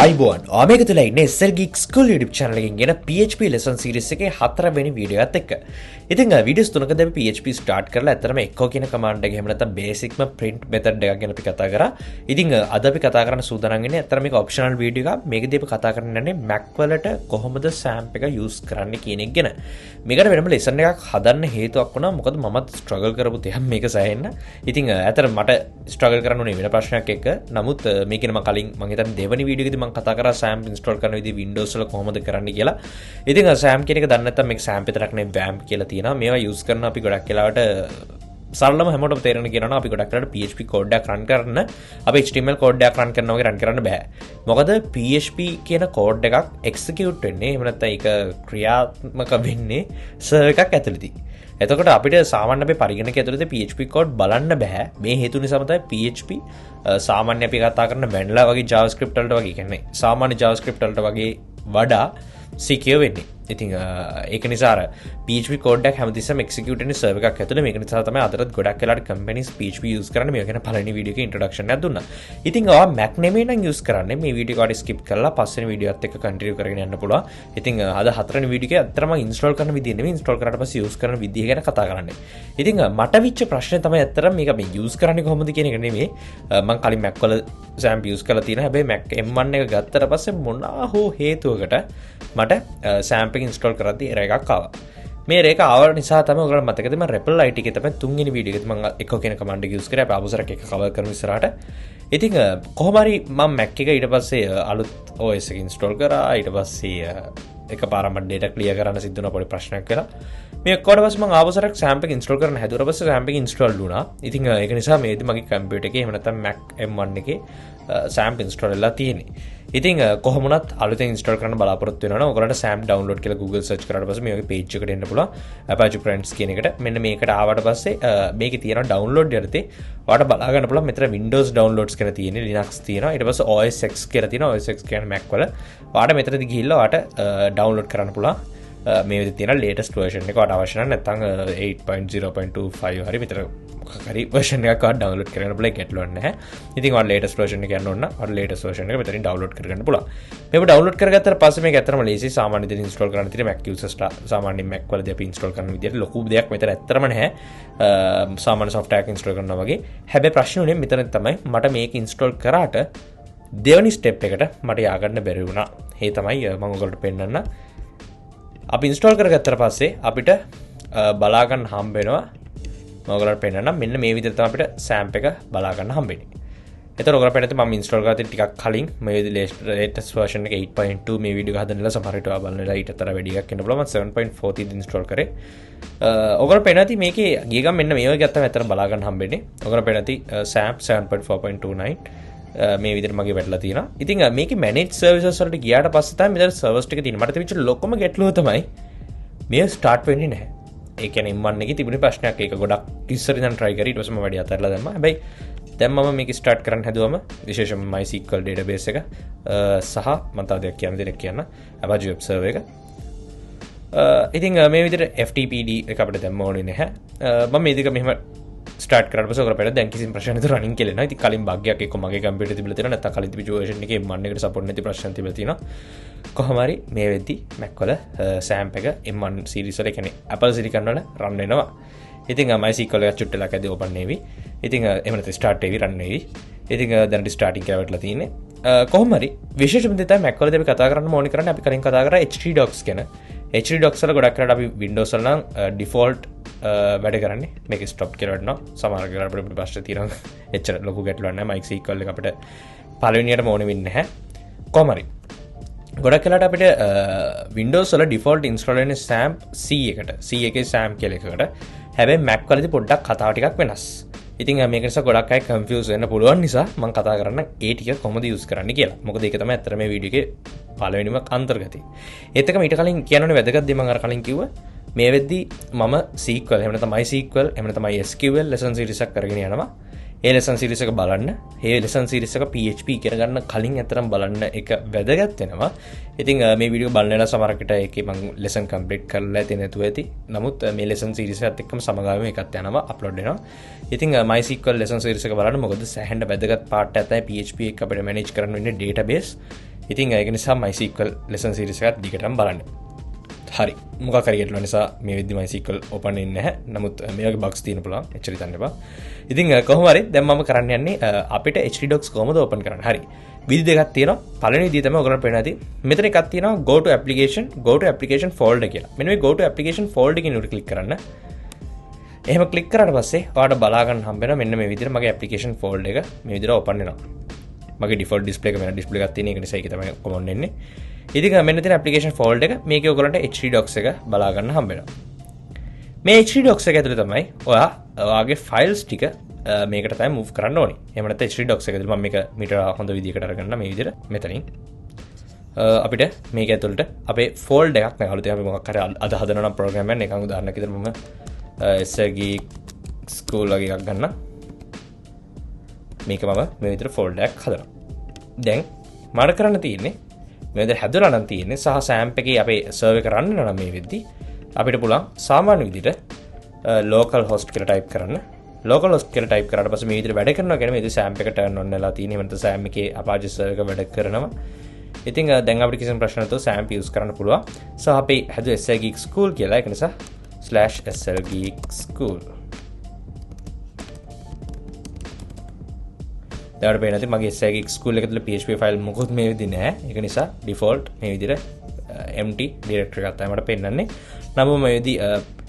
අයිබෝන් ආමේක තුළ ඉන්න SL Geek School YouTube channel එකකින් ගෙන PHP lesson series එකේ 4 වෙනි වීඩියෝ එකත් එක්ක. ඉතින් වීඩියෝස් තුනකදී අපි PHP start කරලා ඇත්තටම echo කියන command එක එහෙම නැත්නම් basicම print method එකක් ගැන අපි කතා කරා. ඉතින් අද අපි කතා කරන්න සූදානම් වෙන්නේ ඇත්තටම මේක optional වීඩියෝ එකක්. මේකදී අපි කතා කරන්නේ Mac වලට කොහොමද XAMPP එක use කරන්නේ කියන එක ගැන. මේකට වෙනම lesson එකක් හදන්න හේතුවක් වුණා. මොකද මමත් struggle කරපු දෙයක් මේක සෑහෙන්න. ඉතින් ඇත්තට මට struggle කරන්න උනේ වෙන ප්‍රශ්නයක් එක්ක. නමුත් මේකේ මම කලින් මම හිතන්නේ දෙවෙනි වීඩියෝ එකේදී මම කතා කරා XAMPP install කරන විදිහ Windows වල කොහොමද කරන්නේ කියලා. ඉතින් XAMPP කියන එක දන්නේ නැත්නම් මේක XAMPP විතරක් නෙවෙයි XAMPP කියලා තියෙනවා. මේවා use කරන අපි ගොඩක් වෙලාවට සරලව හැමෝටම තේරෙන කියනවා අපි ගොඩක් වෙලාවට PHP code එකක් run කරන්න අපි HTML code එකක් run කරනවා වගේ run කරන්න බෑ. මොකද PHP කියන code එකක් execute වෙන්නේ එහෙම නැත්නම් ඒක ක්‍රියාත්මක වෙන්නේ server එකක් ඇතුළතදී. එතකොට අපිට සාමාන්‍ය අපේ පරිගණක ඇතුළතේ PHP code බලන්න බෑ. මේ හේතු නිසා තමයි PHP සාමාන්‍ය අපි කතා කරන vanilla වගේ JavaScript වලට වගේ කියන්නේ සාමාන්‍ය JavaScript වලට වගේ වඩා secure වෙන්නේ. ඉතින් ඒක නිසා අර PHP code එකක් හැමතිස්සෙම execute වෙන්නේ server එකක් ඇතුළේ. මේක නිසා තමයි අදටත් ගොඩක් වෙලාවට companies PHP use කරන්නේ. මේක ගැන පළවෙනි වීඩියෝ එකේ introduction එකක් දුන්නා. ඉතින් ඔයා Mac නෙමෙයි නම් use කරන්නේ මේ වීඩියෝ කාඩ් skip කරලා පස්වෙනි වීඩියෝත් එක්ක continue කරගෙන යන්න පුළුවන්. ඉතින් අද හතරවෙනි වීඩියෝ එකේ අත්‍තරම install කරන විදිය නෙමෙයි install කරාට පස්සේ use කරන විදිය ගැන කතා කරන්නේ. ඉතින් මට විච්ච ප්‍රශ්නේ තමයි අත්‍තරම මේක මේ use කරන්නේ කොහොමද කියන එක නෙමෙයි. මම කලින් Mac වල XAMPP use කරලා තියෙනවා. හැබැයි Mac M1 එක ගත්තට පස්සේ මොනවා හෝ හේතුවකට මට XAMPP එක install කරද්දී error එකක් ආවා. මේ error එක ආව නිසා තමයි ඔයගොල්ලෝ මතකද මම REPL IT එකේ තමයි තුන්වෙනි වීඩියෝ එකේ මම echo කියන command එක use කරේ. අපි ආපුසරක් එක cover කරමු ඉස්සරහට. ඉතින් කොහොම හරි මම Mac එක ඊට පස්සේ අලුත් OS එක install කරා. ඊට පස්සේ එකපාරම data clear කරන්න සිද්ධ වුණා පොඩි ප්‍රශ්නයක් වෙලා. මේ ඔක්කොට පස්සේ මම ආපුසරක් XAMPP එක install කරන්න හැදුවා. පස්සේ XAMPP එක install වුණා. ඉතින් ඒක නිසා මේදී මගේ computer එකේ එහෙම නැත්නම් Mac M1 එකේ XAMPP install වෙලා තියෙන්නේ. ඉතින් කොහොම වුණත් අලුතෙන් install කරන්න බලාපොරොත්තු වෙනවා නම් ඔයගොල්ලන්ට XAMPP download කියලා Google search කරාට පස්සේ මේ වගේ page එකකට එන්න පුළුවන්. Apache Friends කියන එකට මෙන්න මේකට ආවට පස්සේ මේකේ තියෙන download යටතේ ඔයාලට බලා ගන්න පුළුවන්. මෙතන Windows downloads කියලා තියෙන්නේ, Linux තියෙනවා. ඊට පස්සේ OS X කියලා තියෙනවා. OS X කියන්නේ Mac වල. ඔයාලට මෙතනදී ගිහිල්ලා ඔයාලට download කරන්න පුළුවන්. මේ විදිහට තියෙන latest version එක ඔයාලට අවශ්‍ය නම් නැත්නම් 8.0.25 හරි මෙතන හරි version එකක් ඔයාලට download කරගන්න පුළුවන්. ගැටලුවක් නැහැ. ඉතින් ඔයාලට latest version එක යන්න ඕන නම් ඔයාලට latest version එක මෙතනින් download කරගන්න පුළුවන්. මේක download කරගත්තට පස්සේ මේක ඇත්තටම ලේසි සාමාන්‍ය විදිහට install කරන්න තියෙන Mac users සාමාන්‍ය Mac වලදී අපි install කරන විදිහට ලොකු දෙයක් මෙතන ඇත්තටම නැහැ. සාමාන්‍ය software එක install කරනවා වගේ. හැබැයි ප්‍රශ්නේ උනේ මෙතන තමයි මට මේක install කරාට දෙවෙනි step එකට මට ය아가න්න බැරි වුණා. ඒ තමයි මම ඔයගොල්ලන්ට පෙන්නන්න. අපි install කරගත්තට පස්සේ අපිට බලා ගන්න හම්බ වෙනවා මම ඔයගොල්ලන්ට පෙන්නන්න මෙන්න මේ විදිහට තමයි අපිට XAMPP එක බලා ගන්න හම්බ වෙන්නේ. ඒතර ඔයගොල්ලෝ පෙන්නත් මම install කරලා තියෙන ටිකක් කලින් මේ latest version එක 8.2 මේ වීඩියෝ එක හදන්නලා සමහර විට ඔයා බලනලා ඊටතර වැඩි එකක් වෙන්න පුළුවන්. මම 7.4 දී install කරේ. ඔයගොල්ලෝ පෙන්නති මේකේ ගිය ගමන් මෙන්න මේ වගේ ගත්තම ඇත්තට බලා ගන්න හම්බ වෙන්නේ. ඔයගොල්ලෝ පෙන්නති XAMPP 7.4.29 මේ විදිහට මගේ වැටලා තියෙනවා. ඉතින් මේකේ manage services වලට ගියාට පස්සේ තමයි මෙතන servers ටික තියෙන්නේ. මට තිබිච්ච ලොකම ගැටලුව තමයි මේ start වෙන්නේ නැහැ. ඒ කියන්නේ M1 එකේ තිබුණේ ප්‍රශ්නයක්. ඒක ගොඩක් ඉස්සර ඉඳන් try කරා. ඊට පස්සේ මම වැඩි අතහැරලා දැම්මා. හැබැයි දැන් මම මේක start කරන්න හැදුවම විශේෂයෙන්ම MySQL database එක සහ මම තව දෙයක් කියන්න Apache web server එක. ඉතින් මේ විදිහට FTPD එක අපිට දැම්ම ඕනේ නැහැ. මම මේ දෙක මෙහෙම ස්ටාර්ට් කරලා පස්සේ ඔකර පෙරද දැන් කිසිම ප්‍රශ්න නැතුව රනින් කියලා එනවා. ඉතින් කලින් බග් එකක් එක්ක මගේ කම්පියුටරේ තිබිලා තියෙනවා. නැත්නම් කලින් තිබිච්ච version එකේ M1 එකට support නැති ප්‍රශ්න තිබිලා තියෙනවා. කොහොම හරි මේ වෙද්දි Mac වල XAMPP එක M1 series වල කියන්නේ Apple Silicon වල run වෙනවා. ඉතින් MySQL එක චුට්ටලක් ඇදී open වෙවි. ඉතින් එහෙම නැත්නම් start වෙවි run වෙවි. ඉතින් දැන් starting කියලා වැටලා තියෙන්නේ. කොහොම හරි විශේෂම දේ තමයි Mac වලදී අපි කතා කරන්න ඕනේ කරන්නේ අපි කලින් කතා කරා htdocs ගැන. htdocs වල ගොඩක් කරලා අපි Windows වල නම් default වැඩ කරන්නේ මේක ස්ටොප් කියලා වටනවා. සමහර වෙලාවට අපිට ප්‍රශ්න තියෙනවා. එච්චර ලොකු ගැටලුවක් නැහැ. MySQL එක අපිට පළවෙනියටම ඕනේ වෙන්නේ නැහැ. කොහොම හරි ගොඩක් වෙලාවට අපිට Windows වල default install වෙන්නේ XAMPP C එකට. C එකේ XAMPP කියලා එකකට. හැබැයි Mac වලදී පොඩ්ඩක් කතාව ටිකක් වෙනස්. ඉතින් මේක නිසා ගොඩක් අය confuse වෙන්න පුළුවන් නිසා මම කතා කරන්න ඒ ටික කොහොමද use කරන්න කියලා. මොකද ඒක තමයි අතර මේ වීඩියෝ එකේ පළවෙනිම අන්තර්ගතය. ඒත් එක ඊට කලින් කියන්න ඕනේ වැදගත් දේ මම අර කලින් කිව්වා. මේ වෙද්දි මම SQL එහෙම නැත්නම් MySQL එහෙම නැත්නම් MySQL lesson series එකක් කරගෙන යනවා. ඒ lesson series එක බලන්න. ඒ lesson series එක PHP ඉගෙන ගන්න කලින් අතරම බලන්න එක වැදගත් වෙනවා. ඉතින් මේ වීඩියෝ බලනලා සමහරකට ඒකේ මම lesson complete කරලා ඇති නැතුව ඇති. නමුත් මේ lesson series එකත් එක්කම සමගාමීව එකත් යනවා upload වෙනවා. ඉතින් MySQL lesson series එක බලන්න මොකද සෑහෙන වැදගත් part එකක් තමයි PHP එක අපිට manage කරන්න වෙන්නේ database. ඉතින් ඒක නිසා MySQL lesson series එකත් දිගටම බලන්න. හරි මොකක් හරි ගැටලුව නිසා මේ වෙද්දි MySQL open වෙන්නේ නැහැ. නමුත් මේ වගේ bugs තියෙන පුළුවන්. එච්චර හිතන්න එපා. ඉතින් කොහොම හරි දැන් මම කරන්න යන්නේ අපිට htdocs කොහොමද open කරන්න. හරි. විදි දෙකක් තියෙනවා. පළවෙනි විදිය තමයි ඔයගොල්ලන්ට පේනවා ඇති. මෙතන එකක් තියෙනවා go to application folder කියලා. මෙන්න මේ go to application folder කියන උඩ ක්ලික් කරන්න. එහෙම ක්ලික් කරාට පස්සේ ඔයාලට බලා ගන්න හම්බ වෙනවා මෙන්න මේ විදිහට මගේ application folder එක මේ විදිහට open වෙනවා. මගේ default display එක වෙන display එකක් තියෙන එක නිසා ඒක තමයි common වෙන්නේ. ඉතින් මෙන්න තියෙන application folder එක මේකේ ඔයගොල්ලන්ට htdocs එක බලා ගන්න හම්බ වෙනවා. මේ htdocs එක ඇතුලේ තමයි ඔයාගේ files ටික මේකට තමයි move කරන්න ඕනේ. එහෙම නැත්නම් htdocs එක ඇතුලේ මම මේක මීට හොඳ විදිහකට අරගන්න මේ විදිහට මෙතනින් අපිට මේක ඇතුළට අපේ folder එකක් නැහැ. අලුතෙන් අපි මොකක් හරි අද හදනවා නම් program එකක් නිකන් උදාහරණයක් විදිහට මම SL Geek School වගේ එකක් ගන්න. මේක මම මේ විදිහට folder එකක් හදනවා. දැන් මම කරන්න තියෙන්නේ මේ විදිහට හැදලා නම් තියෙන්නේ සහ SAMP එකේ අපේ server එක run වෙනවා නම් මේ වෙද්දි අපිට පුළුවන් සාමාන්‍ය විදිහට local host කියලා type කරන්න. local host කියලා type කරාට පස්සේ මේ විදිහට වැඩ කරනවා කියන්නේ මේ විදිහට SAMP එක turn on වෙලා තියෙන. එහෙම නැත්නම් SAMP එකේ Apache server එක වැඩ කරනවා. ඉතින් දැන් අපිට කිසිම ප්‍රශ්න නැතුව SAMP use කරන්න පුළුවන්. සහ අපි හැදුවේ SL Geek School කියලා. ඒක නිසා /SL Geek School. දැන් අපිට නැති මගේ SL Geek School එක තුළ PHP file මොකොත් මේ විදිහේ නැහැ. ඒක නිසා default මේ විදිහට empty directory එකක් තමයි මට පෙන්නන්නේ. නමුත් මේ විදිහ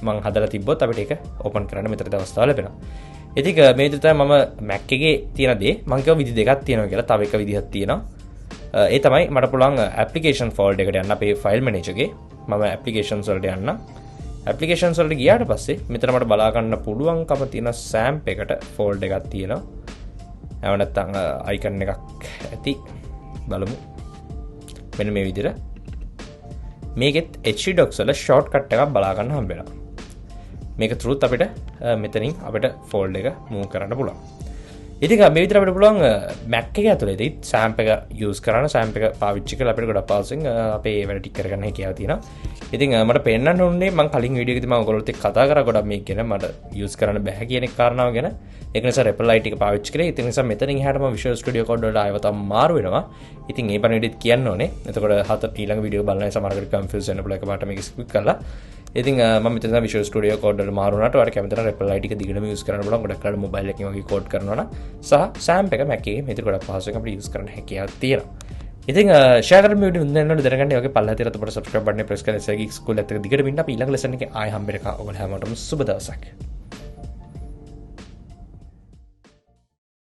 මම හදලා තිබ්බොත් අපිට ඒක open කරන්න මෙතනට අවස්ථාව ලැබෙනවා. ඉතින් මේ විදිහට තමයි මම Mac එකේ තියෙන දේ මම කියව විදි දෙකක් තියෙනවා කියලා. තව එක විදිහක් තියෙනවා. ඒ තමයි මට පුළුවන් application folder එකට යන්න අපේ file manager එකේ. මම applications වලට යන්න. applications වලට ගියාට පස්සේ මෙතන මට බලා ගන්න පුළුවන්කම තියෙන SAMP එකට folder එකක් තියෙනවා. එහෙම නැත්නම් icon එකක් ඇති. බලමු. මෙන්න මේ විදිහට. මේකෙත් htdocs වල shortcut එකක් බලා ගන්න හම්බ වෙනවා. මේක through අපිට මෙතනින් අපිට folder එක move කරන්න පුළුවන්. ඉතින් මේ විදිහට අපිට පුළුවන් Mac එක ඇතුළේදී SAMP එක use කරන SAMP එක පාවිච්චි කරලා අපිට ගොඩක් පාසෙන් අපේ වැඩ ටික කරගන්න හැකියාව තියෙනවා. ඉතින් මට පෙන්නන්න ඕනේ මම කලින් වීඩියෝ එකේදී මම ඔයගොල්ලොත් එක්ක කතා කරා ගොඩක් මේක ගැන මට use කරන්න බෑ කියන කාරණාව ගැන. ඒක නිසා REPL ටික පාවිච්චි කරේ. ඉතින් නිසා මෙතනින් එහාට මම Visual Studio Code වලට ආයෙ තම මාරු වෙනවා. ඉතින් මේ පණිවිඩෙත් කියන්න ඕනේ. එතකොට ඊළඟ වීඩියෝ බලන නිසා සමහරකට confuse වෙන්න පුළුවන් එකපාරට මේක skip කරලා. ඉතින් මම මෙතන Visual Studio Code වල මාරු වුණාට ඔයාලට කැමති නම් REPL ටික දිගටම use කරන්න පුළුවන්. ගොඩක් කරලා mobile එකකින් වගේ code කරනවා නම් සහ SAMP එක Mac එකේ මේක ගොඩක් පහසුවෙන් අපිට use කරන්න හැකියාවක් තියෙනවා. ඉතින් share කරන්න මේ වීඩියෝ හොඳ නැත්නම් දැනගන්න ඔයගේ පල්ලෙහා තියෙන අපේ subscribe button එක press කරලා SL Geek School එකත් එක්ක දිගට ඉන්න අපි ඊළඟ lesson එකේ ආයෙ හම්බෙන්නකම් ඔයගොල්ලෝ හැමෝටම සුබ දවසක්.